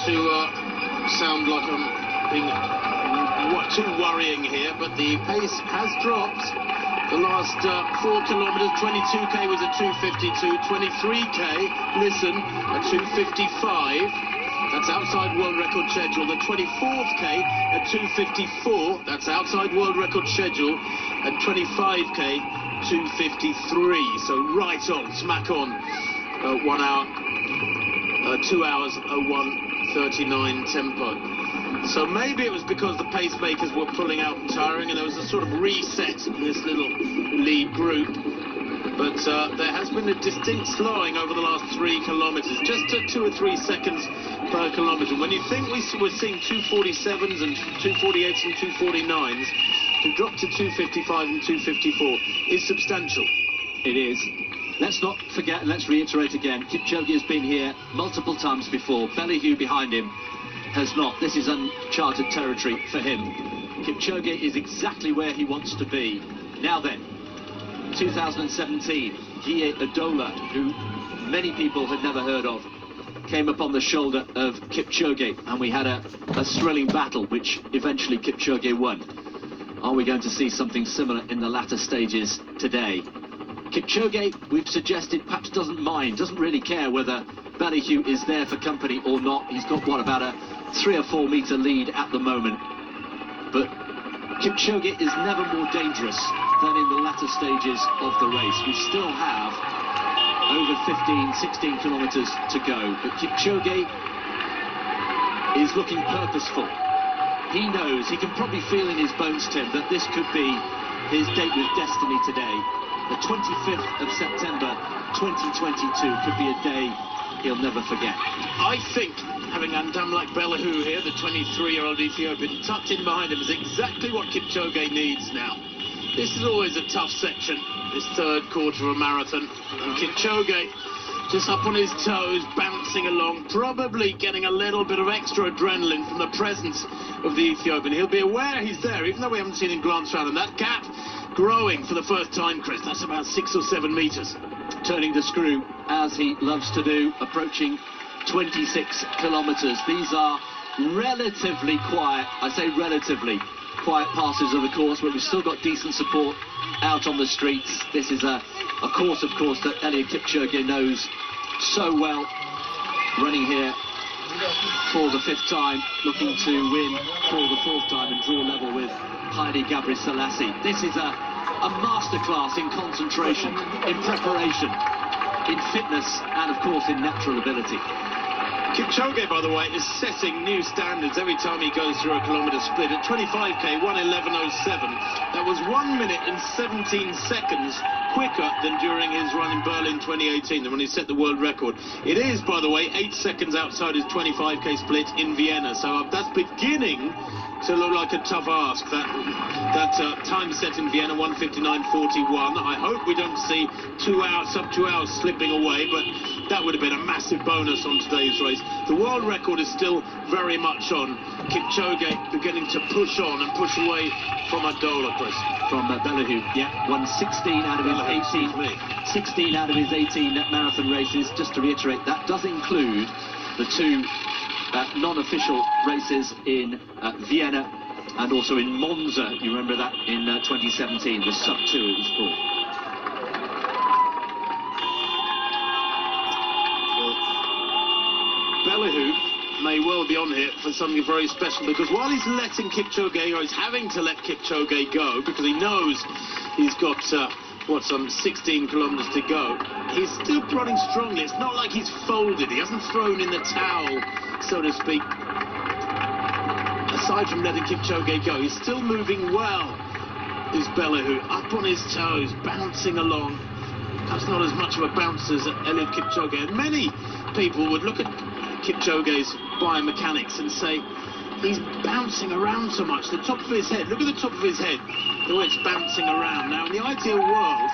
to sound like I'm being too worrying here, but the pace has dropped. The last 4 kilometres, 22k was at 2:52, 23k, listen, at 2:55. That's outside world record schedule. The 24k at 2:54, that's outside world record schedule. And 25k, 2:53. So right on, smack on. 1 hour, 2 hours, 01:39 tempo. So maybe it was because the pacemakers were pulling out and tiring, and there was a sort of reset in this little lead group. But there has been a distinct slowing over the last 3 kilometres, just 2 or 3 seconds per kilometre. When you think we were seeing 2:47s and 2:48s and 2:49s, to drop to 2:55 and 2:54 is substantial. It is. Let's not forget, and let's reiterate again, Kipchoge has been here multiple times before. Eliud behind him has not. This is uncharted territory for him. Kipchoge is exactly where he wants to be. Now then, 2017, Guy Adola, who many people had never heard of, came up on the shoulder of Kipchoge, and we had a thrilling battle, which eventually Kipchoge won. Are we going to see something similar in the latter stages today? Kipchoge, we've suggested, perhaps doesn't mind, doesn't really care whether Eliud is there for company or not. He's got, what, about a 3 or 4 metre lead at the moment. But Kipchoge is never more dangerous than in the latter stages of the race. We still have over 15, 16 kilometres to go. But Kipchoge is looking purposeful. He knows, he can probably feel in his bones, Tim, that this could be his date with destiny today. The 25th of September 2022 could be a day he'll never forget. I think having Andamlak Bellehu here, the 23-year-old Ethiopian, tucked in behind him is exactly what Kipchoge needs now. This is always a tough section, this third quarter of a marathon. And Kipchoge just up on his toes, bouncing along, probably getting a little bit of extra adrenaline from the presence of the Ethiopian. He'll be aware he's there, even though we haven't seen him glance around. And that gap growing for the first time, Chris, that's about 6 or 7 metres. Turning the screw, as he loves to do, approaching 26 kilometres. These are relatively quiet, I say relatively quiet passes of the course, but we've still got decent support out on the streets. This is a course, of course, that Eliud Kipchoge knows so well, running here for the 5th time, looking to win for the 4th time and draw level with Haile Gebrselassie. This is a masterclass in concentration, in preparation, in fitness, and of course in natural ability. Kipchoge, by the way, is setting new standards every time he goes through a kilometre split. At 25k, 1:11:07. That was 1 minute and 17 seconds quicker than during his run in Berlin 2018, when he set the world record. It is, by the way, 8 seconds outside his 25k split in Vienna. So that's beginning to look like a tough ask. That time set in Vienna, 1:59:41. I hope we don't see 2 hours, sub 2 hours slipping away, but that would have been a massive bonus on today's race. The world record is still very much on. Kipchoge beginning to push on and push away from Adola, Chris. From Bellehu, yeah, won 16 out of his 18. 16 out of his 18 marathon races. Just to reiterate, that does include the 2 non-official races in Vienna and also in Monza. You remember that in 2017, the sub-2 it was called. Bellehu may well be on here for something very special, because while he's letting Kipchoge, or he's having to let Kipchoge go, because he knows he's got, some 16 kilometres to go, he's still prodding strongly. It's not like he's folded. He hasn't thrown in the towel, so to speak. Aside from letting Kipchoge go, he's still moving well, is Bellehu, up on his toes, bouncing along. That's not as much of a bounce as Eliud Kipchoge. And many people would look at Kipchoge's biomechanics and say, he's bouncing around so much. The top of his head, look at the top of his head, the way it's bouncing around. Now, in the ideal world,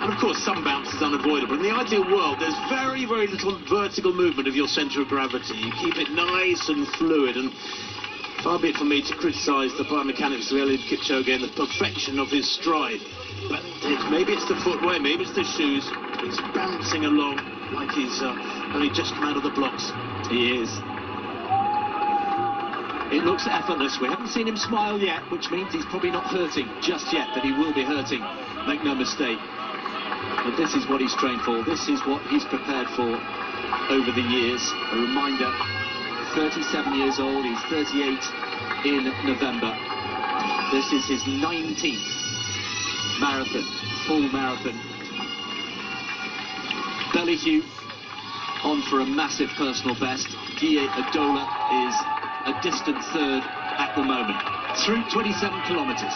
and of course some bounce is unavoidable, in the ideal world, there's very, very little vertical movement of your centre of gravity. You keep it nice and fluid, and far be it for me to criticise the biomechanics of Eliud Kipchoge and the perfection of his stride. But maybe it's the footwear, maybe it's the shoes. He's bouncing along like he's only just come out of the blocks. He is. It looks effortless. We haven't seen him smile yet, which means he's probably not hurting just yet, but he will be hurting. Make no mistake. But this is what he's trained for. This is what he's prepared for over the years. A reminder, 37 years old. He's 38 in November. This is his 19th marathon, full marathon. Eliud on for a massive personal best. Guy Adola is a distant third at the moment, through 27 kilometres.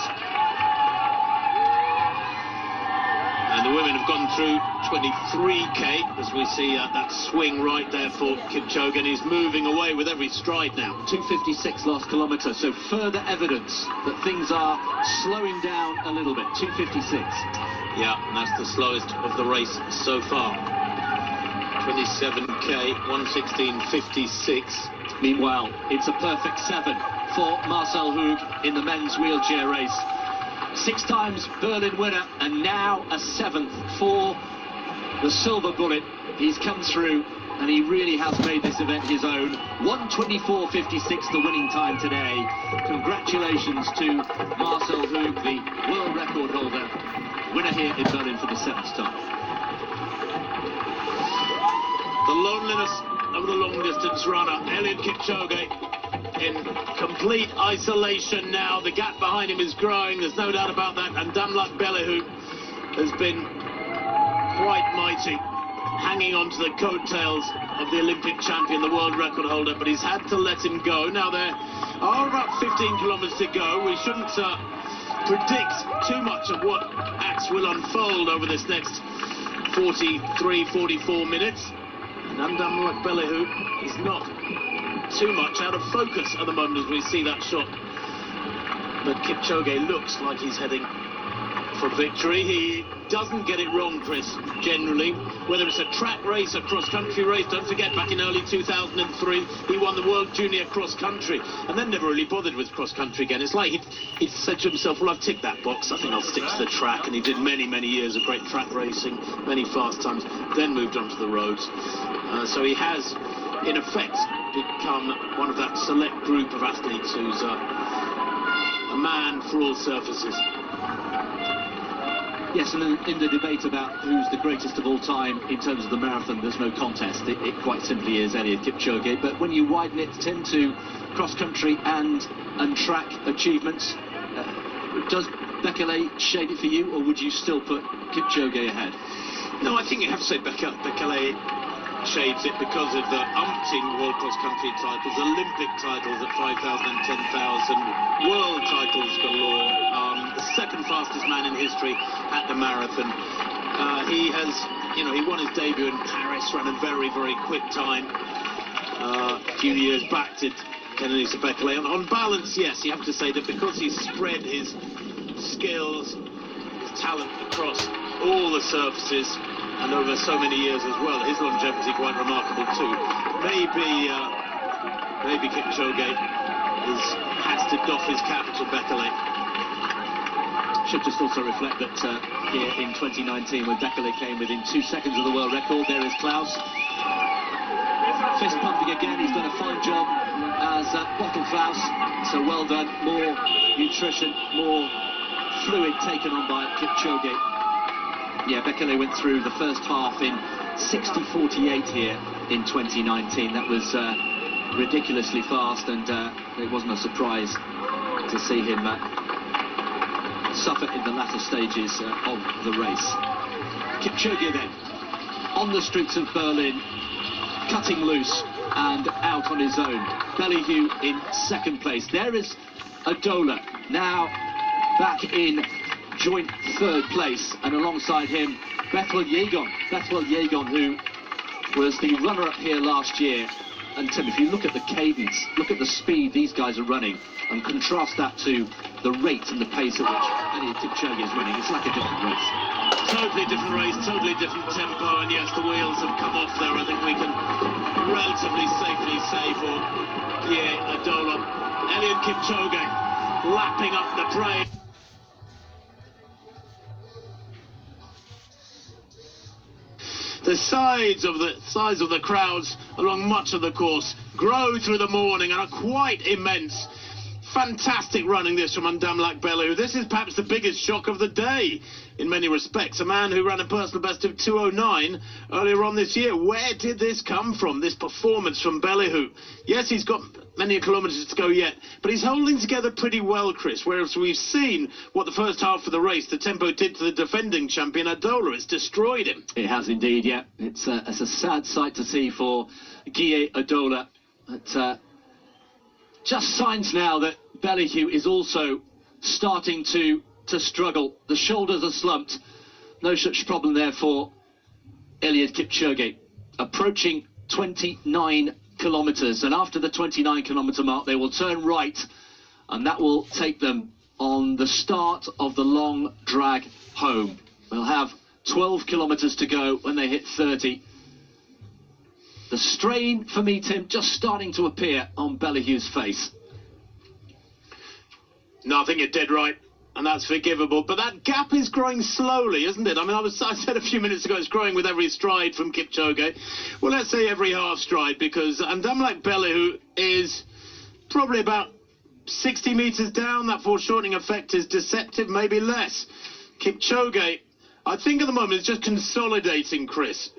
And the women have gone through 23k, as we see that swing right there for Kipchoge, and he's moving away with every stride now. 2:56 last kilometre, so further evidence that things are slowing down a little bit. 2:56. Yeah, and that's the slowest of the race so far. 27k, 1:16.56. Meanwhile, it's a perfect 7 for Marcel Hug in the men's wheelchair race. 6 times Berlin winner, and now a 7th for the silver bullet. He's come through, and he really has made this event his own. 1:24.56 the winning time today. Congratulations to Marcel Hug, the world record holder. Winner here in Berlin for the 7th time. The loneliness of the long-distance runner, Eliud Kipchoge, in complete isolation now. The gap behind him is growing, there's no doubt about that, and Damlak Bellehu has been quite mighty, hanging on to the coattails of the Olympic champion, the world record holder, but he's had to let him go. Now there are about 15 kilometres to go. We shouldn't predict too much of what acts will unfold over this next 43, 44 minutes. And Damlak Bellehu is not too much out of focus at the moment as we see that shot. But Kipchoge looks like he's heading for victory. He doesn't get it wrong, Chris, generally. Whether it's a track race, a cross-country race, don't forget back in early 2003 he won the World Junior Cross Country and then never really bothered with cross-country again. It's like he'd said to himself, well, I've ticked that box, I think I'll stick to the track. And he did many, many years of great track racing, many fast times, then moved on to the roads. So he has, in effect, become one of that select group of athletes who's a man for all surfaces. Yes, and in the debate about who's the greatest of all time in terms of the marathon, there's no contest. It quite simply is Eliud Kipchoge. But when you widen it into cross-country and track achievements, does Bekele shade it for you, or would you still put Kipchoge ahead? No, I think you have to say Bekele shades it because of the umpteen world cross-country titles, Olympic titles at 5,000 and 10,000, world titles galore, the second fastest man in history at the marathon. He has, he won his debut in Paris, ran a very, very quick time a few years back to Kenyan Bekele. On balance, yes, you have to say that because he's spread his skills, his talent across all the surfaces, and over so many years as well, his longevity quite remarkable too. Maybe Kipchoge has to doff his cap to Bekele. Should just also reflect that here in 2019, when Bekele came within 2 seconds of the world record, there is Klaus. Fist pumping again, he's done a fine job as Bottle Klaus, so well done. More nutrition, more fluid taken on by Kipchoge. Yeah, Bekele went through the first half in 60:48 here in 2019. That was ridiculously fast, and it wasn't a surprise to see him suffer in the latter stages of the race. Kipchoge then, on the streets of Berlin, cutting loose and out on his own. Bellehu in second place. There is Adola, now back in joint third place, and alongside him Bethel Yegon, who was the runner-up here last year. And Tim, if you look at the cadence, look at the speed these guys are running, and contrast that to the rate and the pace at which Eliud Kipchoge is running, it's like a different race. Totally different race, totally different tempo, and yes, the wheels have come off there. I think we can relatively safely say for Adola. Eliud Kipchoge lapping up the train. The size of the crowds along much of the course grow through the morning and are quite immense. Fantastic running this from Ndamlak Bellew. This is perhaps the biggest shock of the day in many respects. A man who ran a personal best of 2:09 earlier on this year. Where did this come from, this performance from Bellew? Yes, he's got many kilometres to go yet, but he's holding together pretty well, Chris, whereas we've seen what the first half of the race, the tempo did to the defending champion Adola. It's destroyed him. It has indeed, yeah. It's a sad sight to see for Guy Adola. But, just signs now that Bellew is also starting to struggle. The shoulders are slumped. No such problem there for Eliud Kipchoge. Approaching 29 kilometres, and after the 29 kilometre mark they will turn right, and that will take them on the start of the long drag home. They'll have 12 kilometres to go when they hit 30. The strain for me, Tim, just starting to appear on Bellew's face. No, I think you're dead right, and that's forgivable. But that gap is growing slowly, isn't it? I mean, I said a few minutes ago it's growing with every stride from Kipchoge. Well, let's say every half stride, because Ndamlak Bellew is probably about 60 metres down. That foreshortening effect is deceptive, maybe less. Kipchoge, I think at the moment, is just consolidating, Chris.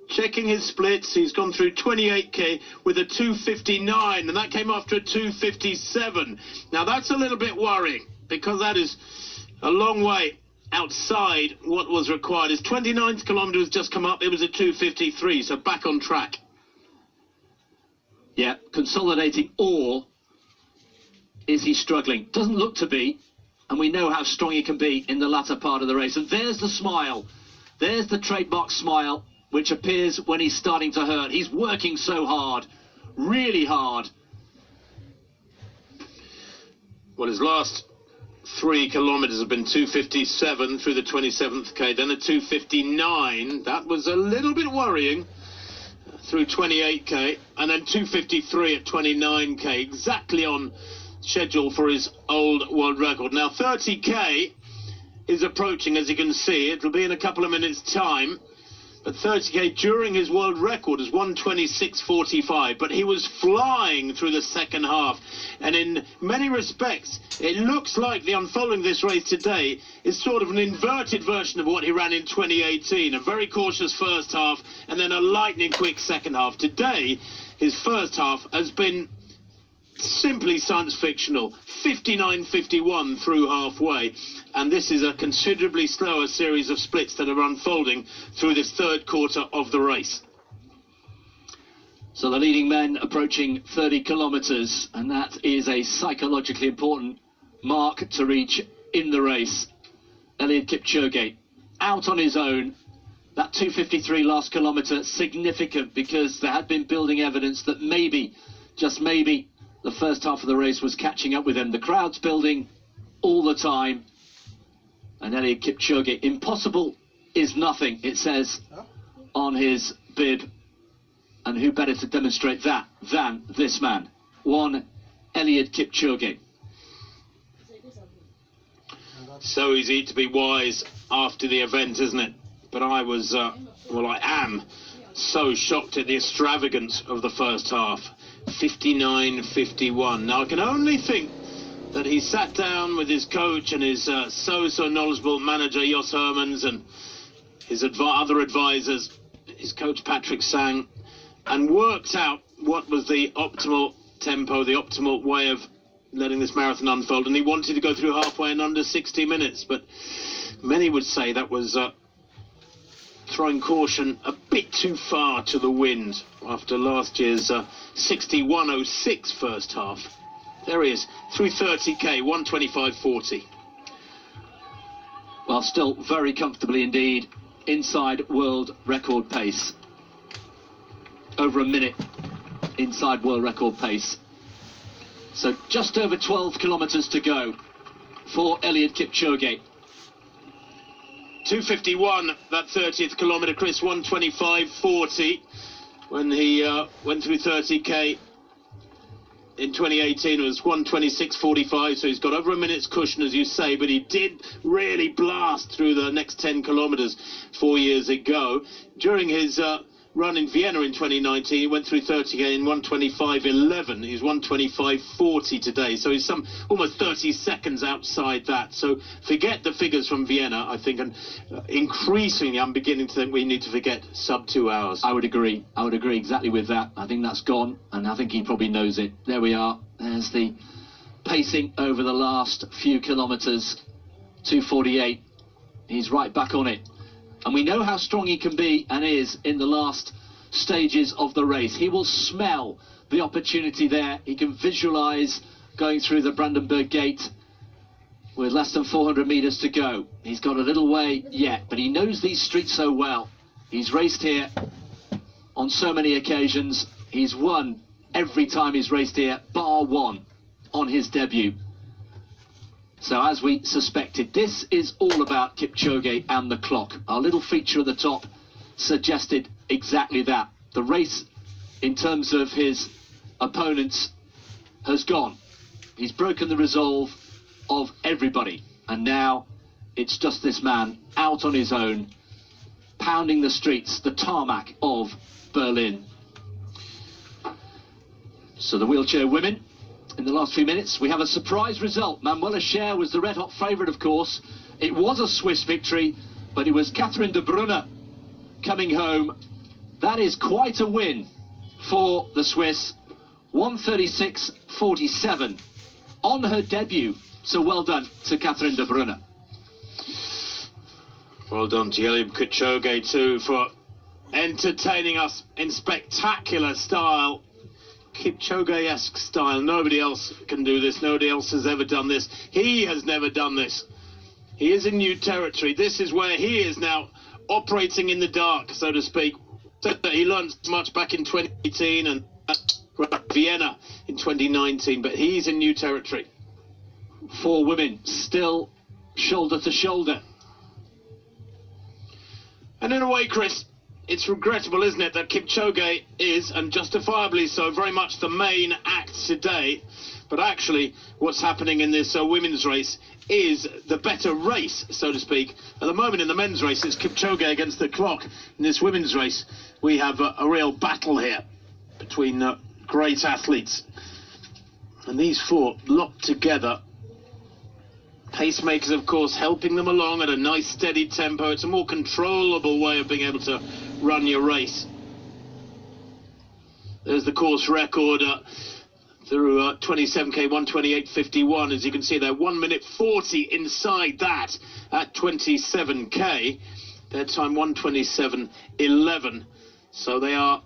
Checking his splits, he's gone through 28k with a 2:59, and that came after a 2:57. Now that's a little bit worrying, because that is a long way outside what was required. His 29th kilometre has just come up, it was a 2:53, so back on track. Yeah, consolidating, or is he struggling? Doesn't look to be, and we know how strong he can be in the latter part of the race. And there's the smile, there's the trademark smile, which appears when he's starting to hurt. He's working so hard, really hard. Well, his last 3 kilometres have been 2:57 through the 27th K, then a 2:59. That was a little bit worrying through 28k, and then 2:53 at 29k, exactly on schedule for his old world record. Now 30k is approaching, as you can see. It'll be in a couple of minutes' time. But 30k during his world record is 1:26.45, but he was flying through the second half, and in many respects it looks like the unfolding of this race today is sort of an inverted version of what he ran in 2018. A very cautious first half and then a lightning quick second half. Today his first half has been simply science fictional, 59.51 through halfway, and this is a considerably slower series of splits that are unfolding through this third quarter of the race. So the leading men approaching 30 kilometres, and that is a psychologically important mark to reach in the race. Eliud Kipchoge out on his own. That 2:53 last kilometre significant, because there had been building evidence that maybe, just maybe, the first half of the race was catching up with him. The crowd's building all the time. And Eliud Kipchoge, impossible is nothing, it says on his bib. And who better to demonstrate that than this man, one Eliud Kipchoge. So easy to be wise after the event, isn't it? But I was, well, I am so shocked at the extravagance of the first half. 59.51. Now I can only think that he sat down with his coach and his so knowledgeable manager Jos Hermans and his other advisors, his coach Patrick Sang, and worked out what was the optimal tempo, the optimal way of letting this marathon unfold. And he wanted to go through halfway in under 60 minutes, but many would say that was throwing caution a bit too far to the wind after last year's 61.06 first half. There he is, through 30k, 1:25.40. Well, still very comfortably indeed inside world record pace. Over a minute inside world record pace. So just over 12 kilometres to go for Eliud Kipchoge. 2:51, that 30th kilometre, Chris, 1:25.40 when he went through 30k in 2018 was 1:26.45, so he's got over a minute's cushion, as you say, but he did really blast through the next 10 kilometres 4 years ago. During his run in Vienna in 2019, he went through 30k in 1:25.11. He's 1:25.40 today, so he's almost 30 seconds outside that. So forget the figures from Vienna, I think, and increasingly I'm beginning to think we need to forget sub 2 hours. I would agree exactly with that. I think that's gone, and I think he probably knows it. There we are. There's the pacing over the last few kilometres. 2:48. He's right back on it. And we know how strong he can be and is in the last stages of the race. He will smell the opportunity there. He can visualise going through the Brandenburg Gate with less than 400 metres to go. He's got a little way yet, but he knows these streets so well. He's raced here on so many occasions. He's won every time he's raced here, bar one on his debut. So as we suspected, this is all about Kipchoge and the clock. Our little feature at the top suggested exactly that. The race, in terms of his opponents, has gone. He's broken the resolve of everybody. And now it's just this man out on his own, pounding the streets, the tarmac of Berlin. So the wheelchair women, in the last few minutes, we have a surprise result. Manuela Schär was the red-hot favourite, of course. It was a Swiss victory, but it was Catherine de Brunner coming home. That is quite a win for the Swiss. 1:36.47 on her debut. So well done to Catherine de Brunner. Well done to Eliud Kipchoge, too, for entertaining us in spectacular style. Kipchoge-esque style. Nobody else can do this. Nobody else has ever done this. He has never done this. He is in new territory. This is where he is now operating in the dark, so to speak. He learned much back in 2018 and Vienna in 2019, but he's in new territory. 4 women still shoulder to shoulder. And in a way, Chris, it's regrettable, isn't it, that Kipchoge is, and justifiably so, very much the main act today. But actually, what's happening in this women's race is the better race, so to speak. At the moment in the men's race, it's Kipchoge against the clock. In this women's race, we have a real battle here between great athletes. And these 4 locked together. Pacemakers, of course, helping them along at a nice steady tempo. It's a more controllable way of being able to run your race. There's the course record through 27k, 1:28.51. As you can see there, 1:40 inside that at 27k. Their time 1:27.11. So they are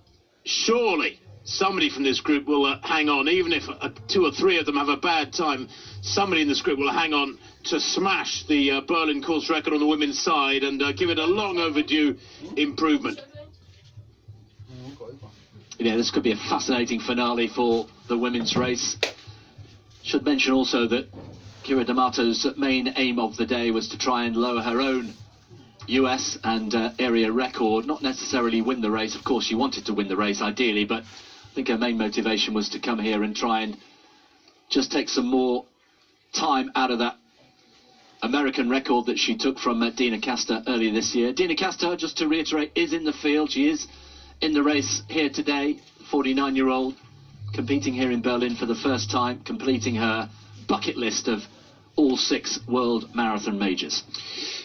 surely, somebody from this group will hang on. Even if 2 or 3 of them have a bad time, somebody in this group will hang on to smash the Berlin course record on the women's side and give it a long overdue improvement. Yeah, this could be a fascinating finale for the women's race. Should mention also that Keira D'Amato's main aim of the day was to try and lower her own US and area record, not necessarily win the race. Of course, she wanted to win the race ideally, but I think her main motivation was to come here and try and just take some more time out of that American record that she took from Dina Castor earlier this year. Dina Castor, just to reiterate, is in the field. She is in the race here today, 49-year-old, competing here in Berlin for the first time, completing her bucket list of all 6 world marathon majors.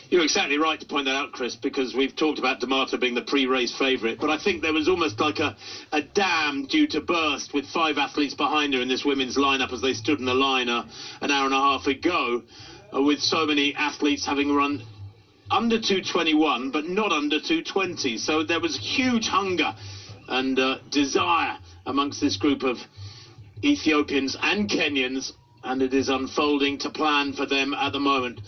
You're exactly right to point that out, Chris, because we've talked about D'Amato being the pre-race favourite, but I think there was almost like a dam due to burst with 5 athletes behind her in this women's lineup as they stood in the line an hour and a half ago, with so many athletes having run under 2:21 but not under 2:20. So there was huge hunger and desire amongst this group of Ethiopians and Kenyans, and it is unfolding to plan for them at the moment.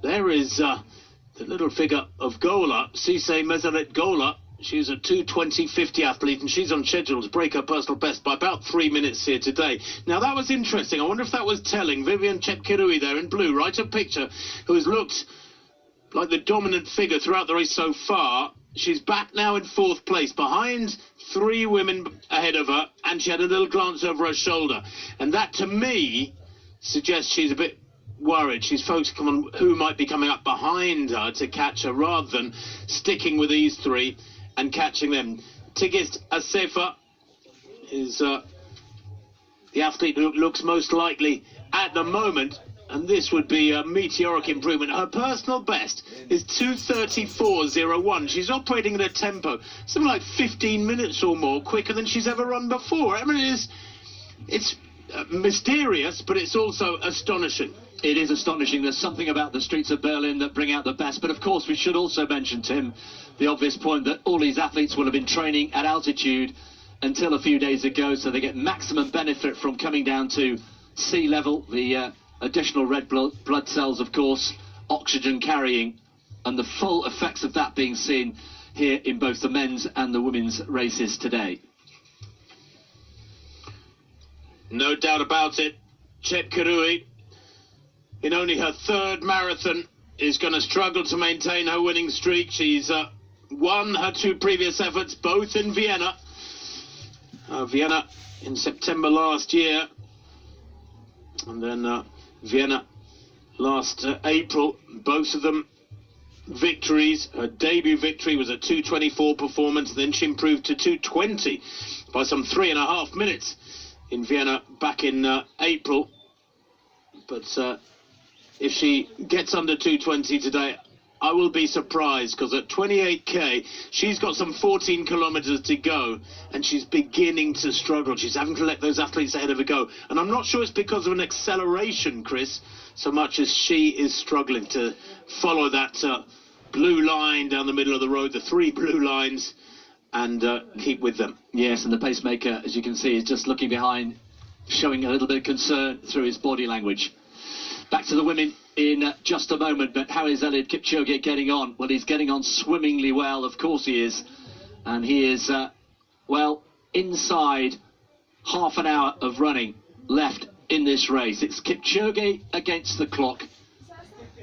There is the little figure of Gola, Cisse Meseret Gola. She's a 2:20.50 athlete, and she's on schedule to break her personal best by about 3 minutes here today. Now, that was interesting. I wonder if that was telling. Vivian Chepkirui there in blue, right, a picture, who has looked like the dominant figure throughout the race so far. She's back now in 4th place, behind 3 women ahead of her, and she had a little glance over her shoulder. And that, to me, suggests she's a bit worried. She's focusing on who might be coming up behind her to catch her, rather than sticking with these 3 and catching them. Tigist Assefa is the athlete who looks most likely at the moment, and this would be a meteoric improvement. Her personal best is 2:34.01. She's operating at a tempo something like 15 minutes or more quicker than she's ever run before. I mean, it's mysterious, but it's also astonishing. It is astonishing. There's something about the streets of Berlin that bring out the best. But of course, we should also mention, Tim, the obvious point that all these athletes will have been training at altitude until a few days ago, so they get maximum benefit from coming down to sea level. The additional red blood cells, of course, oxygen carrying, and the full effects of that being seen here in both the men's and the women's races today. No doubt about it. Chepkirui, in only her 3rd marathon, is going to struggle to maintain her winning streak. She's won her 2 previous efforts, both in Vienna. Vienna in September last year, and then Vienna last April. Both of them victories. Her debut victory was a 2:24 performance, then she improved to 2:20 by some 3.5 minutes in Vienna back in April. But if she gets under 2:20 today, I will be surprised, because at 28k, she's got some 14 kilometres to go, and she's beginning to struggle. She's having to let those athletes ahead of her go. And I'm not sure it's because of an acceleration, Chris, so much as she is struggling to follow that blue line down the middle of the road, the 3 blue lines, and keep with them. Yes, and the pacemaker, as you can see, is just looking behind, showing a little bit of concern through his body language. Back to the women in just a moment, but how is Eliud Kipchoge getting on? Well, he's getting on swimmingly well, of course he is. And he is, well, inside half an hour of running left in this race. It's Kipchoge against the clock,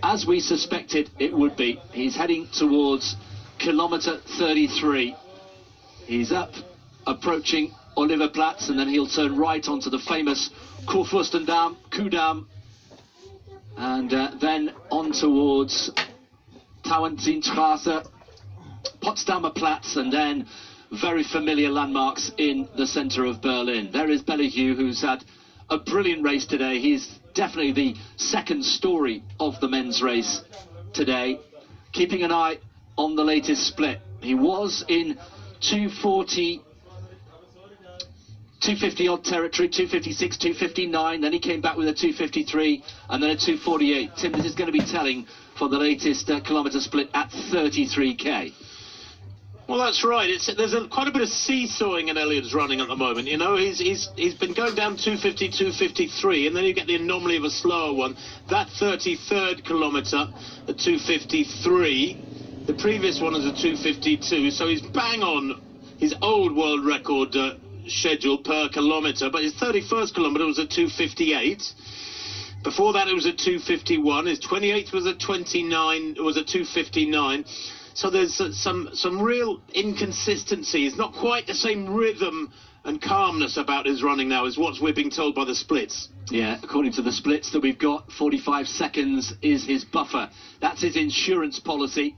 as we suspected it would be. He's heading towards kilometre 33. He's up, approaching Oliverplatz, and then he'll turn right onto the famous Kurfürstendamm, Kudamm, and then on towards Tauentzienstraße, Potsdamer Platz, and then very familiar landmarks in the centre of Berlin. There is Eliud, who's had a brilliant race today. He's definitely the second story of the men's race today. Keeping an eye on the latest split. He was in 250 odd territory, 256, 259, then he came back with a 253 and then a 248. Tim, this is going to be telling for the latest kilometre split at 33k. Well, that's right. There's quite a bit of seesawing in Eliud's running at the moment. You know, he's been going down 250, 253, and then you get the anomaly of a slower one. That 33rd kilometre at 253. The previous one was a 252, so he's bang on his old world record schedule per kilometre, but his 31st kilometre was at 258. Before that it was at 251. His 28th was at 259. So there's some real inconsistency. It's not quite the same rhythm and calmness about his running now as what we're being told by the splits. Yeah, according to the splits that we've got, 45 seconds is his buffer. That's his insurance policy.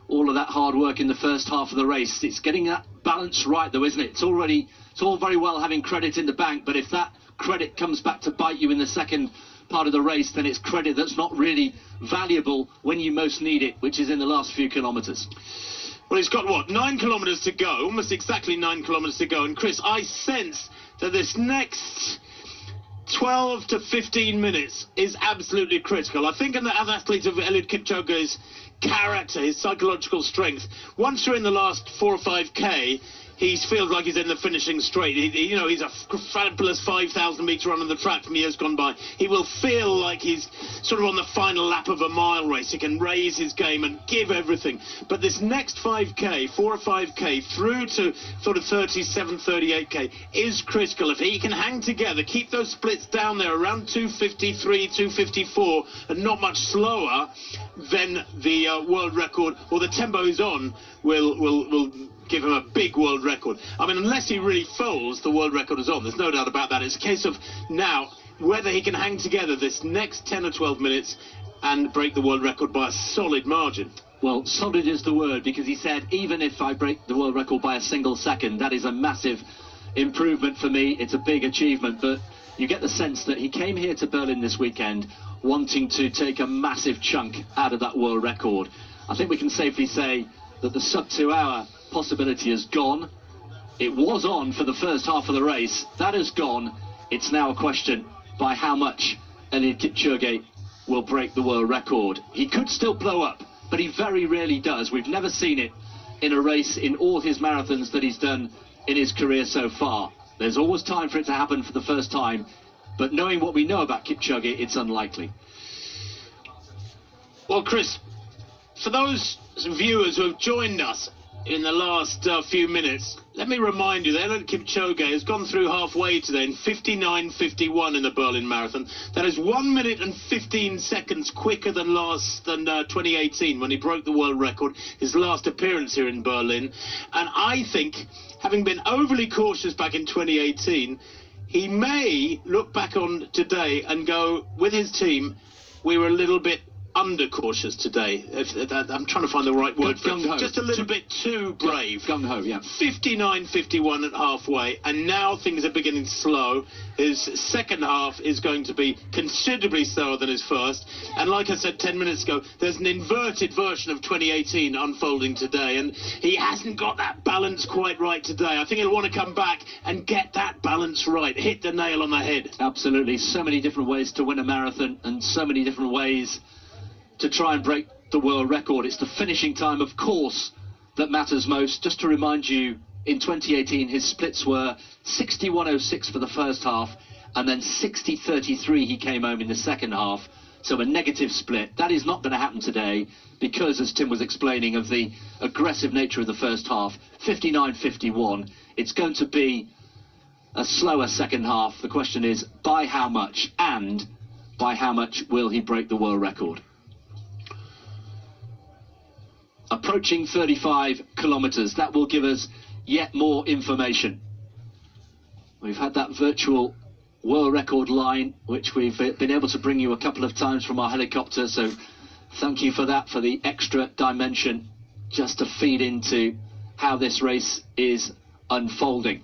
All of that hard work in the first half of the race. It's getting that balance right, though, isn't it? It's all very well having credit in the bank, but if that credit comes back to bite you in the second part of the race, then it's credit that's not really valuable when you most need it, which is in the last few kilometres. Well, he's got, 9 kilometres to go, almost exactly 9 kilometres to go. And, Chris, I sense that this next 12 to 15 minutes is absolutely critical. I think an athlete of Eliud Kipchoge's character, his psychological strength, once you're in the last 4 or 5k, he feels like he's in the finishing straight. You know, he's a fabulous 5,000 metre run on the track from years gone by. He will feel like he's sort of on the final lap of a mile race. He can raise his game and give everything. But this next 5K, 4 or 5K, through to sort of 37, 38K, is critical. If he can hang together, keep those splits down there around 253, 254, and not much slower, then the world record, or the tempo he's on, will give him a big world record. I mean, unless he really folds, the world record is on. There's no doubt about that. It's a case of now whether he can hang together this next 10 or 12 minutes and break the world record by a solid margin. Well, solid is the word, because he said, even if I break the world record by a single second, that is a massive improvement for me. It's a big achievement. But you get the sense that he came here to Berlin this weekend wanting to take a massive chunk out of that world record. I think we can safely say that the sub-2 hour possibility has gone. It was on for the first half of the race. That has gone. It's now a question by how much Eliud Kipchoge will break the world record. He could still blow up, but he very rarely does. We've never seen it in a race in all his marathons that he's done in his career so far. There's always time for it to happen for the first time, but knowing what we know about Kipchoge, it's unlikely. Well, Chris, for those viewers who have joined us in the last few minutes, let me remind you that Eliud Kipchoge has gone through halfway today in 59.51 in the Berlin Marathon. That is 1 minute and 15 seconds quicker than 2018, when he broke the world record, his last appearance here in Berlin. And I think, having been overly cautious back in 2018, he may look back on today and go, with his team, we were a little bit under-cautious today. I'm trying to find the right word for it. Just a little bit too brave. Gung-ho, yeah. 59.51 at halfway, and now things are beginning slow. His second half is going to be considerably slower than his first. And like I said 10 minutes ago, there's an inverted version of 2018 unfolding today, and he hasn't got that balance quite right today. I think he'll want to come back and get that balance right, hit the nail on the head. Absolutely. So many different ways to win a marathon, and so many different ways to try and break the world record. It's the finishing time, of course, that matters most. Just to remind you, in 2018, his splits were 61.06 for the first half, and then 60.33 he came home in the second half. So a negative split. That is not going to happen today because, as Tim was explaining, of the aggressive nature of the first half. 59.51. It's going to be a slower second half. The question is, by how much? And by how much will he break the world record? Approaching 35 kilometres. That will give us yet more information. We've had that virtual world record line, which we've been able to bring you a couple of times from our helicopter, so thank you for that, for the extra dimension, just to feed into how this race is unfolding.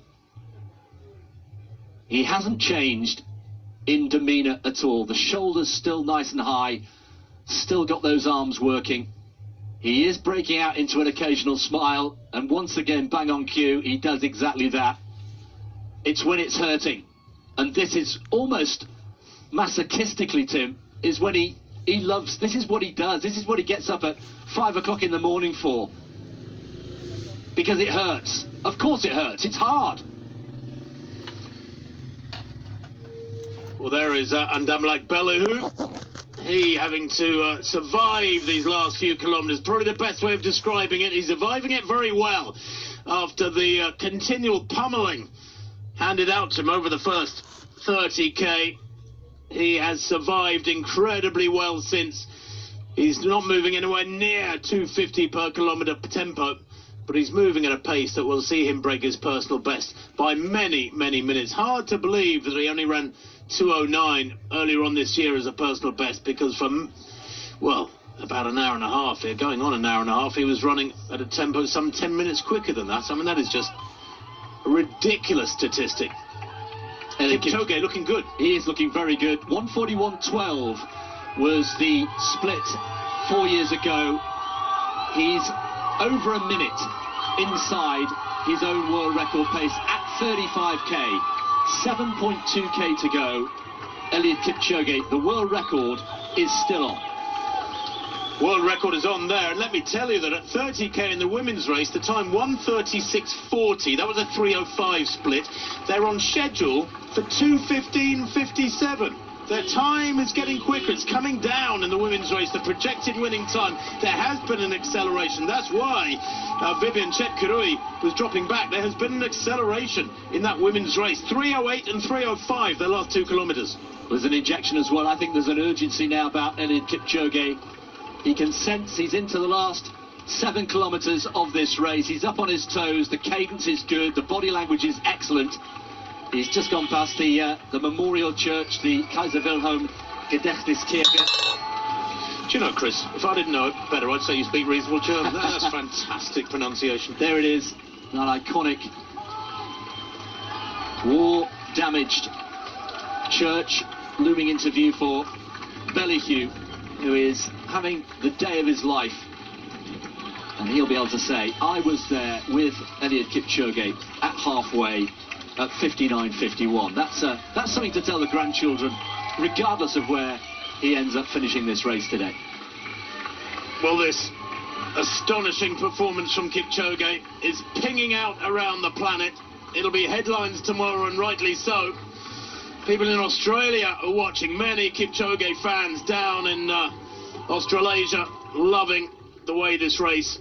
He hasn't changed in demeanour at all. The shoulders still nice and high, still got those arms working. He is breaking out into an occasional smile, and once again, bang on cue, he does exactly that. It's when it's hurting. And this is almost masochistically, Tim, is when he loves, this is what he does, this is what he gets up at 5 o'clock in the morning for. Because it hurts. Of course it hurts, it's hard. Well, there is Andamlak Bellehu. He having to survive these last few kilometres. Probably the best way of describing it. He's surviving it very well after the continual pummeling handed out to him over the first 30k. He has survived incredibly well since. He's not moving anywhere near 250 per kilometre tempo, but he's moving at a pace that will see him break his personal best by many, many minutes. Hard to believe that he only ran 2:09 earlier on this year as a personal best, because for, well, about an hour and a half here, going on an hour and a half, he was running at a tempo some 10 minutes quicker than that. I mean, that is just a ridiculous statistic. Kipchoge looking good. He is looking very good. 1:41.12 was the split 4 years ago. He's over a minute inside his own world record pace at 35k. 7.2k to go. Eliud Kipchoge, the world record is still on. World record is on there, and let me tell you that at 30k in the women's race, the time 1:36.40, that was a 3:05 split. They're on schedule for 2:15.57. Their time is getting quicker. It's coming down in the women's race. The projected winning time, there has been an acceleration. That's why Vivian Chepkirui was dropping back. There has been an acceleration in that women's race. 3:08 and 3:05, their last 2 kilometres. There's an injection as well. I think there's an urgency now about Eliud Kipchoge. He can sense he's into the last 7 kilometres of this race. He's up on his toes. The cadence is good. The body language is excellent. He's just gone past the Memorial Church, the Kaiser Wilhelm Gedächtniskirche. Do you know, Chris, if I didn't know it better, I'd say you speak reasonable German. That's fantastic pronunciation. There it is, that iconic war-damaged church looming into view for Eliud, who is having the day of his life. And he'll be able to say, I was there with Eliud Kipchoge at halfway at 59.51. That's something to tell the grandchildren, regardless of where he ends up finishing this race today. Well, this astonishing performance from Kipchoge is pinging out around the planet. It'll be headlines tomorrow, and rightly so. People in Australia are watching. Many Kipchoge fans down in Australasia loving the way this race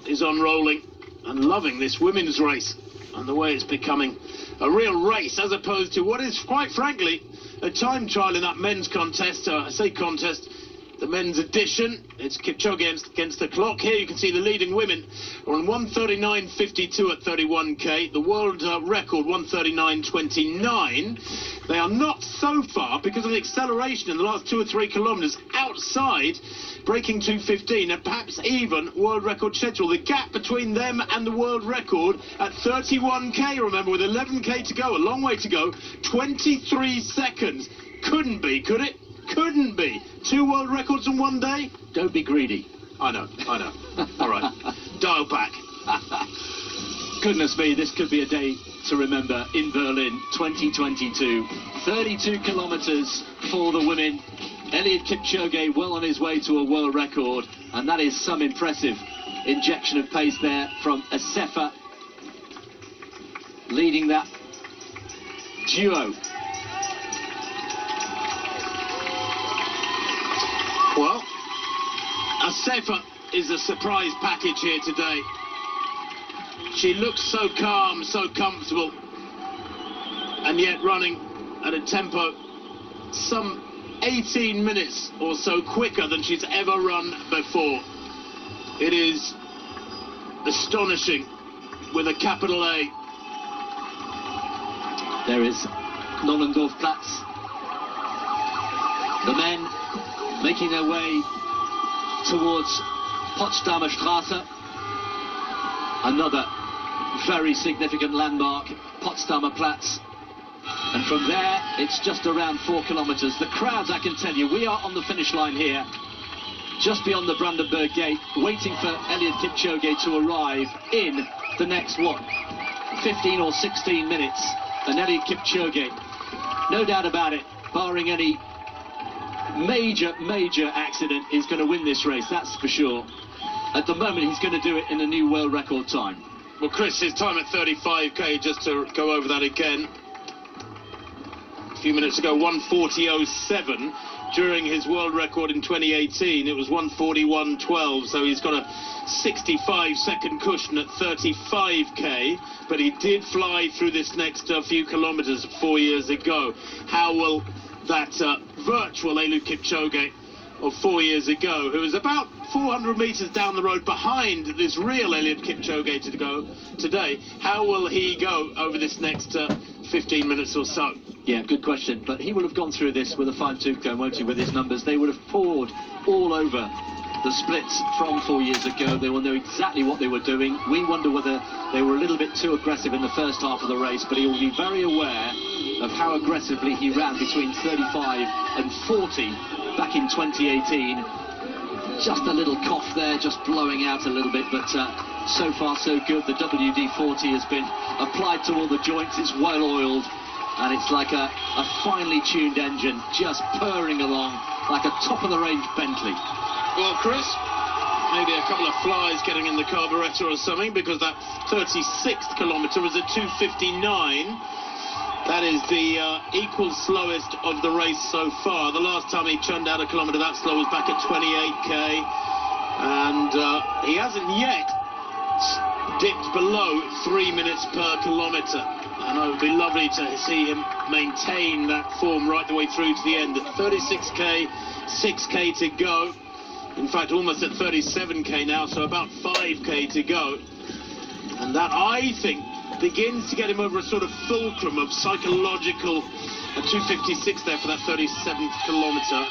is unrolling and loving this women's race and the way it's becoming a real race, as opposed to what is, quite frankly, a time trial in that men's contest. I say contest, the men's edition. It's Kipchoge against the clock. Here you can see the leading women are on 1:39.52 at 31k. The world record 1:39.29. They are not so far, because of the acceleration in the last 2 or 3 kilometres, outside breaking 2:15 and perhaps even world record schedule. The gap between them and the world record at 31k, remember, with 11k to go, a long way to go, 23 seconds. Couldn't be, could it? Couldn't be. 2 world records in one day? Don't be greedy. I know. All right, dial back. Goodness me, this could be a day to remember in Berlin 2022. 32 kilometres for the women. Eliud Kipchoge well on his way to a world record, and that is some impressive injection of pace there from Asefa, leading that duo. Well, Asefa is a surprise package here today. She looks so calm, so comfortable, and yet running at a tempo some 18 minutes or so quicker than she's ever run before. It is astonishing, with a capital A. There is Nollendorfplatz. The men making their way towards Potsdamer Straße. Another very significant landmark, Potsdamer Platz. And from there, it's just around 4 kilometres. The crowds, I can tell you, we are on the finish line here, just beyond the Brandenburg Gate, waiting for Eliud Kipchoge to arrive in the next, 15 or 16 minutes. And Eliud Kipchoge, no doubt about it, barring any major accident, is going to win this race, that's for sure. At the moment, he's going to do it in a new world record time. Well, Chris, his time at 35k, just to go over that again, a few minutes ago, 1:40.07. During his world record in 2018, it was 1:41.12, so he's got a 65-second cushion at 35k, but he did fly through this next few kilometres 4 years ago. How will that virtual Eliud Kipchoge of 4 years ago, who is about 400 metres down the road behind this real Eliud Kipchoge to go today, how will he go over this next 15 minutes or so? Yeah, good question. But he will have gone through this with a fine-tooth comb, won't he, with his numbers? They would have poured all over the splits from 4 years ago. They will know exactly what they were doing. We wonder whether they were a little bit too aggressive in the first half of the race, but he will be very aware of how aggressively he ran between 35 and 40 back in 2018. Just a little cough there, just blowing out a little bit, but so far so good. The WD-40 has been applied to all the joints. It's well oiled. and it's like a finely tuned engine just purring along like a top-of-the-range Bentley. Well, Chris, maybe a couple of flies getting in the carburettor or something, because that 36th kilometre was at 2:59. That is the equal slowest of the race so far. The last time he churned out a kilometre that slow was back at 28k, and he hasn't yet dipped below 3 minutes per kilometre. And it would be lovely to see him maintain that form right the way through to the end. At 36k, 6k to go. In fact, almost at 37k now, so about 5k to go. And that, I think, begins to get him over a sort of fulcrum of psychological, a 2:56 there for that 37th kilometre,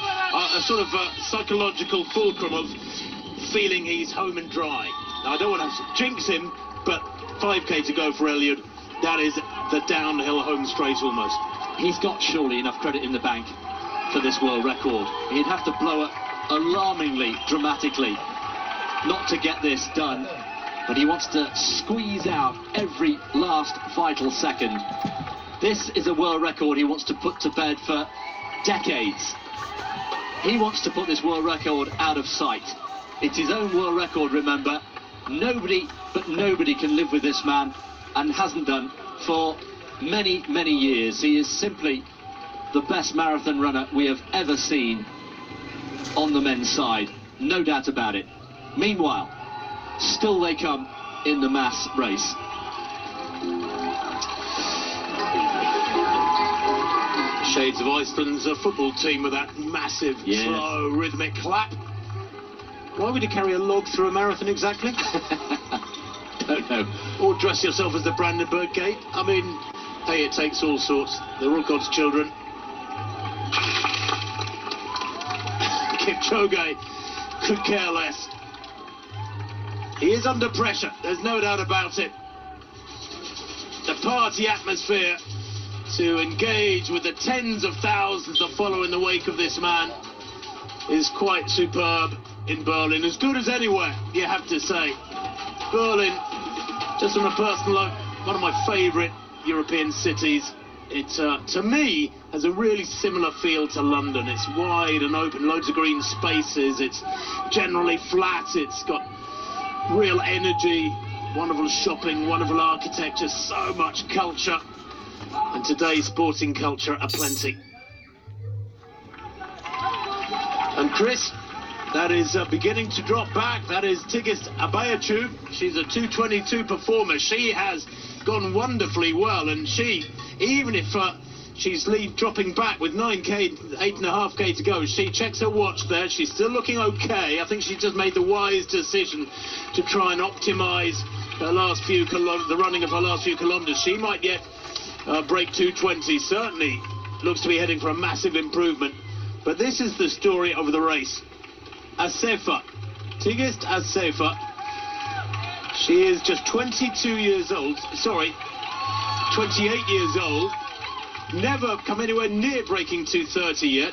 a sort of psychological fulcrum of feeling he's home and dry. Now, I don't want to jinx him, but 5k to go for Eliud. That is the downhill home straight almost. He's got surely enough credit in the bank for this world record. He'd have to blow it alarmingly dramatically not to get this done, but he wants to squeeze out every last vital second. This is a world record he wants to put to bed for decades. He wants to put this world record out of sight. It's his own world record, remember. Nobody can live with this man, and hasn't done for many, many years. He is simply the best marathon runner we have ever seen on the men's side, no doubt about it. Meanwhile, still they come in the mass race. Shades of Iceland's football team with that massive, slow, rhythmic clap. Why would you carry a log through a marathon exactly? Don't know. Or dress yourself as the Brandenburg Gate. I mean, hey, it takes all sorts. They're all God's children. Kipchoge could care less. He is under pressure, there's no doubt about it. The party atmosphere to engage with the tens of thousands that follow in the wake of this man is quite superb in Berlin. As good as anywhere, you have to say. Berlin, just on a personal note, one of my favourite European cities. It, to me, has a really similar feel to London. It's wide and open, loads of green spaces. It's generally flat. It's got real energy, wonderful shopping, wonderful architecture, so much culture. And today's sporting culture aplenty. And Chris, that is beginning to drop back. That is Tigist Abayatu. She's a 2:22 performer. She has gone wonderfully well, and she, even if she's dropping back with 9k, 8.5k to go, she checks her watch there. She's still looking okay. I think she just made the wise decision to try and optimise her last few the running of her last few kilometres. She might yet break 2:20. Certainly looks to be heading for a massive improvement. But this is the story of the race. Assefa, Tigist Assefa. She is just 22 years old, 28 years old, never come anywhere near breaking 2:30 yet,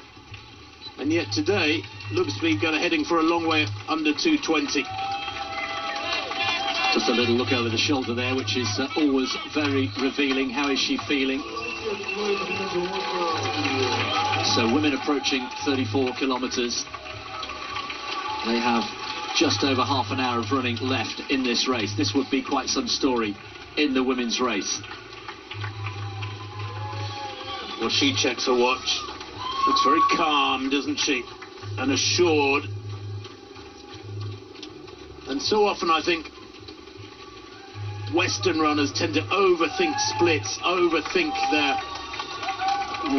and yet today looks to be heading for a long way under 2:20. Just a little look over the shoulder there, which is always very revealing. How is she feeling? So women approaching 34 kilometres. They have just over half an hour of running left in this race. This would be quite some story in the women's race. Well, she checks her watch. Looks very calm, doesn't she? And assured. And so often, I think, Western runners tend to overthink splits, overthink their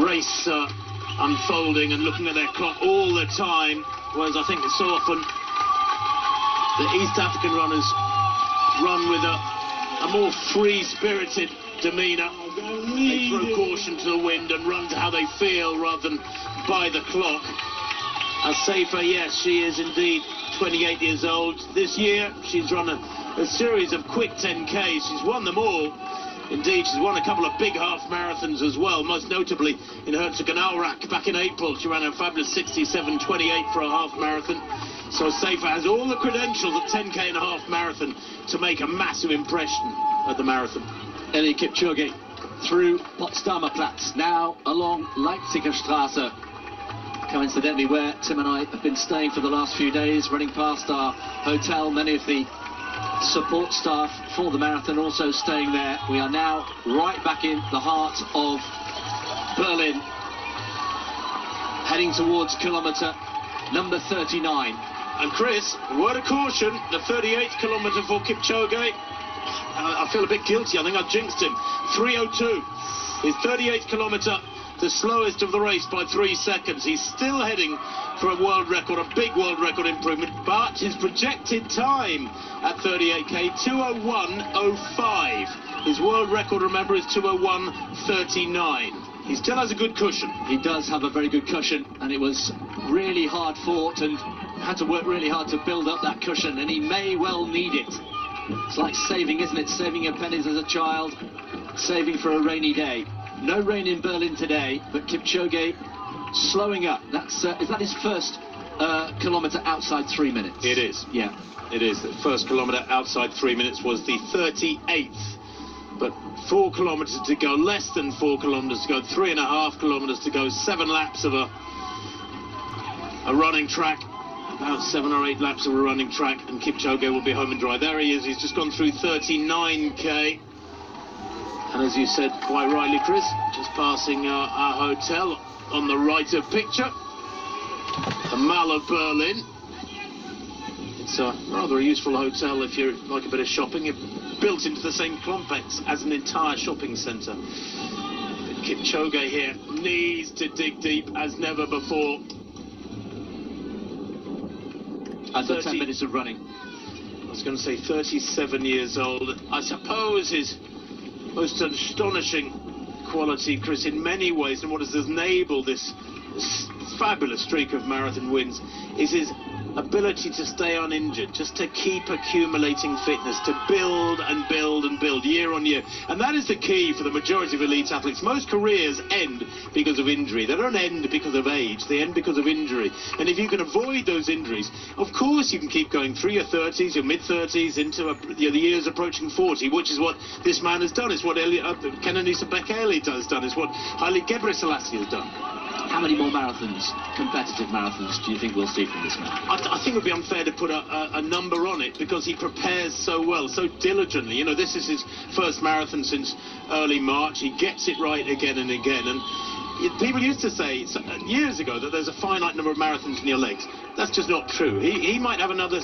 race unfolding and looking at their clock all the time. Whereas I think so often the East African runners run with a more free-spirited demeanour. They throw caution to the wind and run to how they feel rather than by the clock. Assefa, yes, she is indeed 28 years old. This year she's run a series of quick 10Ks. She's won them all. Indeed, she's won a couple of big half marathons as well, most notably in Herzogenaurach back in April. She ran a fabulous 67:28 for a half marathon. So Assefa has all the credentials at 10K and a half marathon to make a massive impression at the marathon. Eliud Kipchoge, through Potsdamer Platz, now along Leipziger Straße, coincidentally where Tim and I have been staying for the last few days, running past our hotel. Many of the support staff for the marathon also staying there. We are now right back in the heart of Berlin, heading towards kilometre number 39. And Chris, word of caution, the 38th kilometre for Kipchoge. I feel a bit guilty, I think I jinxed him. 3:02, his 38th kilometre, the slowest of the race by 3 seconds. He's still heading for a world record, a big world record improvement, but his projected time at 38k, 2:01:05. His world record, remember, is 2:01:39. He still has a good cushion. He does have a very good cushion, and it was really hard fought and had to work really hard to build up that cushion, and he may well need it. It's like saving, isn't it? Saving your pennies as a child, saving for a rainy day. No rain in Berlin today, but Kipchoge slowing up. Is that his first kilometre outside 3 minutes? It is. Yeah. It is. The first kilometre outside 3 minutes was the 38th. But 4 kilometres to go, less than 4 kilometres to go, 3.5 kilometres to go, 7 laps of a running track. About 7 or 8 laps of a running track, and Kipchoge will be home and dry. There he is. He's just gone through 39k. And as you said quite rightly, Chris, just passing our hotel on the right of picture, the Mall of Berlin. It's a rather a useful hotel if you like a bit of shopping. It's built into the same complex as an entire shopping centre. Kipchoge here needs to dig deep as never before. Under 10 minutes of running. I was going to say 37 years old. I suppose his most astonishing quality, Chris, in many ways, and what has enabled this fabulous streak of marathon wins, is his ability to stay uninjured, just to keep accumulating fitness, to build and build and build year on year. And that is the key for the majority of elite athletes. Most careers end because of injury. They don't end because of age, they end because of injury. And if you can avoid those injuries, of course you can keep going through your 30s, your mid-30s, into the years approaching 40, which is what this man has done. It's what Kenyan has done. It's what Haile Gebrselassie has done. How many more marathons, competitive marathons, do you think we'll see from this man? I think it would be unfair to put a number on it, because he prepares so well, so diligently. You know, this is his first marathon since early March. He gets it right again and again. And people used to say years ago that there's a finite number of marathons in your legs. That's just not true. He might have another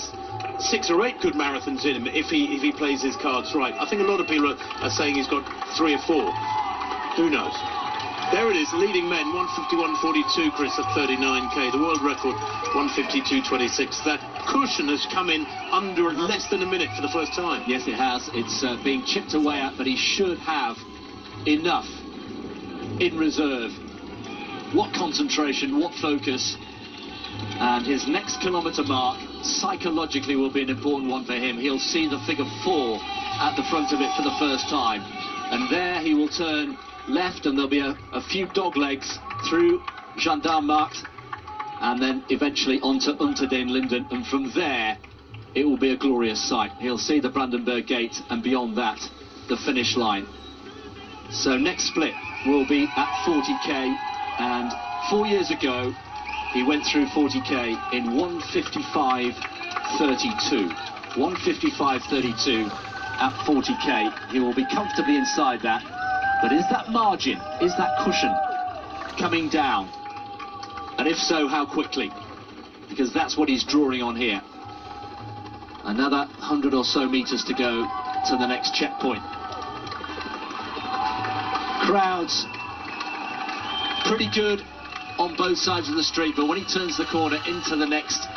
6 or 8 good marathons in him if he plays his cards right. I think a lot of people are saying he's got 3 or 4. Who knows? There it is, leading men, 151.42, Chris, at 39k. The world record, 152.26. That cushion has come in under less than a minute for the first time. Yes, it has. It's being chipped away at, but he should have enough in reserve. What concentration, what focus. And his next kilometre mark, psychologically, will be an important one for him. He'll see the figure 4 at the front of it for the first time. And there he will turn left, and there'll be a few dog legs through Gendarmenmarkt, and then eventually onto Unter den Linden, and from there it will be a glorious sight. He'll see the Brandenburg Gate, and beyond that the finish line. So next split will be at 40k, and 4 years ago he went through 40k in 1:55:32. 1:55:32 at 40k. He will be comfortably inside that. But is that margin, is that cushion coming down? And if so, how quickly? Because that's what he's drawing on here. Another 100 or so metres to go to the next checkpoint. Crowds pretty good on both sides of the street, but when he turns the corner into the next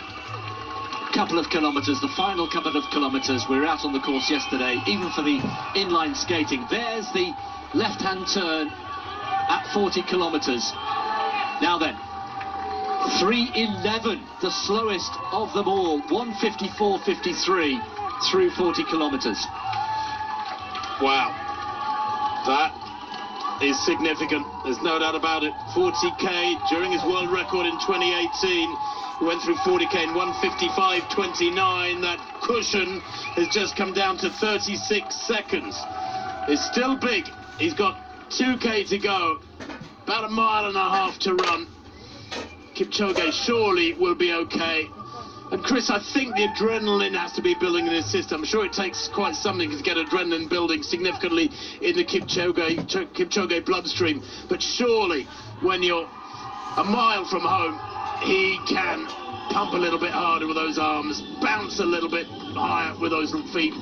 couple of kilometres, the final couple of kilometres, we were out on the course yesterday, even for the inline skating. There's the left-hand turn at 40 kilometres. Now then, 3:11, the slowest of them all, 1:54:53 through 40 kilometres. Wow, that is significant, there's no doubt about it. 40k during his world record in 2018. He went through 40k in 1:55:29. That cushion has just come down to 36 seconds. It's still big. He's got 2K to go. About a mile and a half to run. Kipchoge surely will be okay. And Chris, I think the adrenaline has to be building in his system. I'm sure it takes quite something to get adrenaline building significantly in the Kipchoge bloodstream. But surely, when you're a mile from home, he can pump a little bit harder with those arms, bounce a little bit higher with those feet,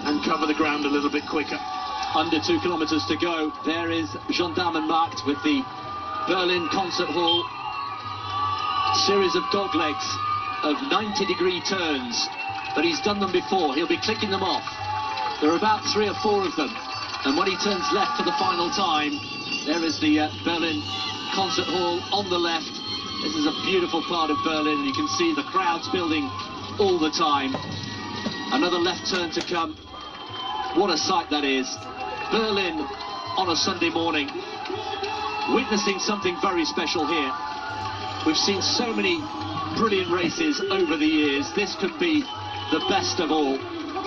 and cover the ground a little bit quicker. Under 2 kilometres to go. There is Gendarmen marked with the Berlin Concert Hall. Series of doglegs of 90-degree turns, but he's done them before. He'll be clicking them off. There are about 3 or 4 of them, and when he turns left for the final time, there is the Berlin Concert Hall on the left. This is a beautiful part of Berlin, and you can see the crowds building all the time. Another left turn to come. What a sight that is. Berlin on a Sunday morning, witnessing something very special here. We've seen so many brilliant races over the years. This could be the best of all.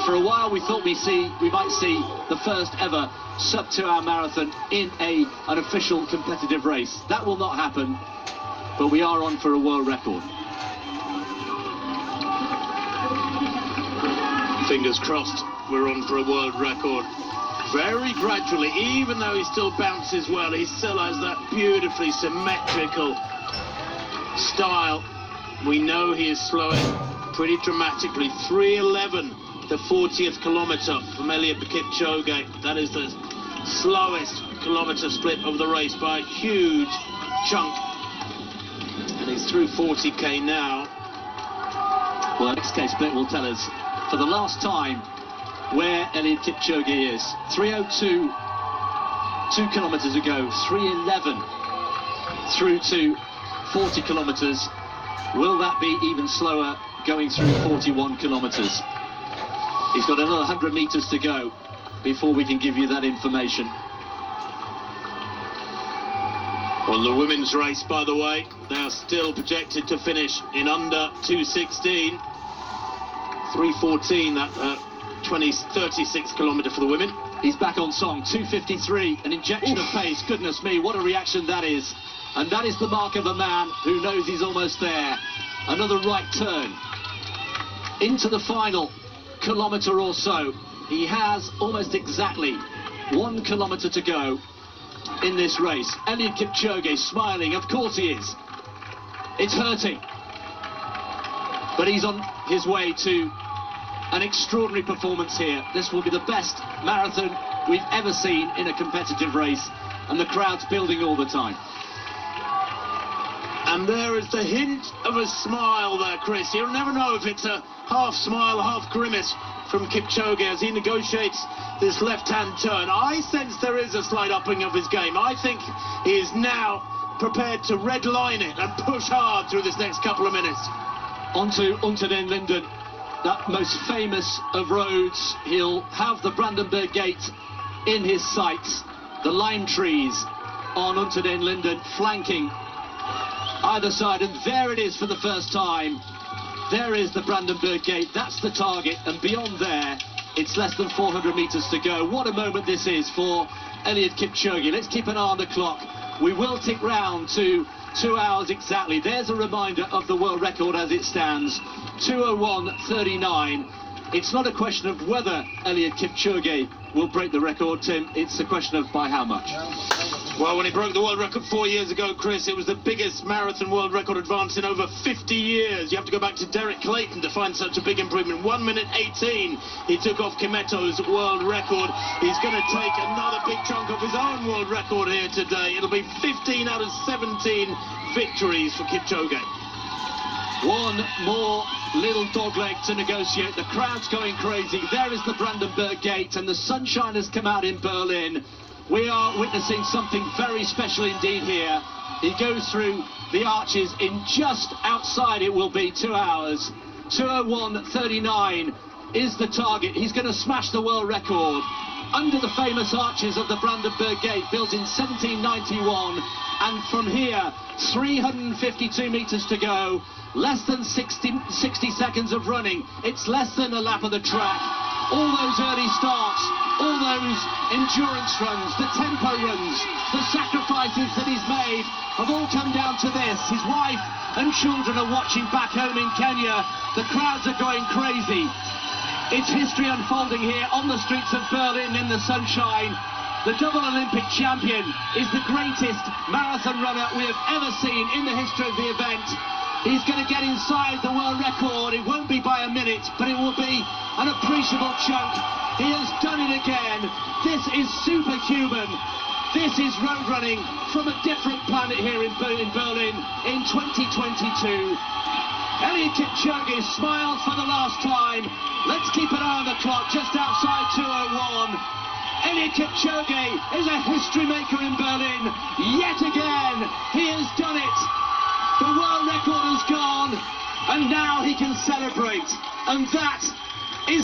For a while we thought we might see the first ever sub-2-hour marathon in an official competitive race. That will not happen, but we are on for a world record. Fingers crossed, we're on for a world record. Very gradually, even though he still bounces well, he still has that beautifully symmetrical style. We know he is slowing pretty dramatically. 3:11, the 40th kilometre from Eliud Kipchoge. That is the slowest kilometre split of the race by a huge chunk. And he's through 40k now. Well, the next K split will tell us for the last time where Eliud Kipchoge is. 3:02, 2 kilometres ago. 3:11 through to 40 kilometres. Will that be even slower going through 41 kilometres? He's got another 100 metres to go before we can give you that information. On the women's race, by the way, they are still projected to finish in under 2:16. 3:14, that 36 kilometre for the women. He's back on song. 2:53, an injection of pace. Goodness me, what a reaction that is. And that is the mark of a man who knows he's almost there. Another right turn into the final kilometre or so. He has almost exactly 1 kilometre to go in this race. Eliud Kipchoge smiling, of course he is. It's hurting, but he's on his way to an extraordinary performance here. This will be the best marathon we've ever seen in a competitive race, and the crowd's building all the time. And there is the hint of a smile there, Chris. You'll never know if it's a half smile, half grimace from Kipchoge as he negotiates this left-hand turn. I sense there is a slight upping of his game. I think he is now prepared to redline it and push hard through this next couple of minutes. Onto Unter den Linden, that most famous of roads. He'll have the Brandenburg Gate in his sights. The lime trees on Unter den Linden flanking either side, and there it is for the first time. There is the Brandenburg Gate. That's the target, and beyond there it's less than 400 metres to go. What a moment this is for Eliud Kipchoge. Let's keep an eye on the clock. We will tick round to 2 hours exactly. There's a reminder of the world record as it stands. 2:01:39. It's not a question of whether Eliud Kipchoge will break the record, Tim. It's a question of by how much. Well, when he broke the world record 4 years ago, Chris, it was the biggest marathon world record advance in over 50 years. You have to go back to Derek Clayton to find such a big improvement. 1:18, he took off Kimeto's world record. He's going to take another big chunk of his own world record here today. It'll be 15 out of 17 victories for Kipchoge. One more little dogleg to negotiate. The crowd's going crazy. There is the Brandenburg Gate, and the sunshine has come out in Berlin. We are witnessing something very special indeed here. He goes through the arches in just outside, it will be 2 hours. 2:01:39 is the target. He's going to smash the world record under the famous arches of the Brandenburg Gate, built in 1791. And from here, 352 metres to go. Less than 60 seconds of running. It's less than a lap of the track. All those early starts, all those endurance runs, the tempo runs, the sacrifices that he's made have all come down to this. His wife and children are watching back home in Kenya. The crowds are going crazy. It's history unfolding here on the streets of Berlin in the sunshine. The double Olympic champion is the greatest marathon runner we have ever seen in the history of the event. He's going to get inside the world record. It won't be by a minute, but it will be an appreciable chunk. He has done it again. This is superhuman. This is road running from a different planet here in Berlin in 2022. Eliud Kipchoge smiles for the last time. Let's keep an eye on the clock, just outside 2:01. Eliud Kipchoge is a history maker in Berlin. Yet again, he has done it. The world record has gone, and now he can celebrate. And that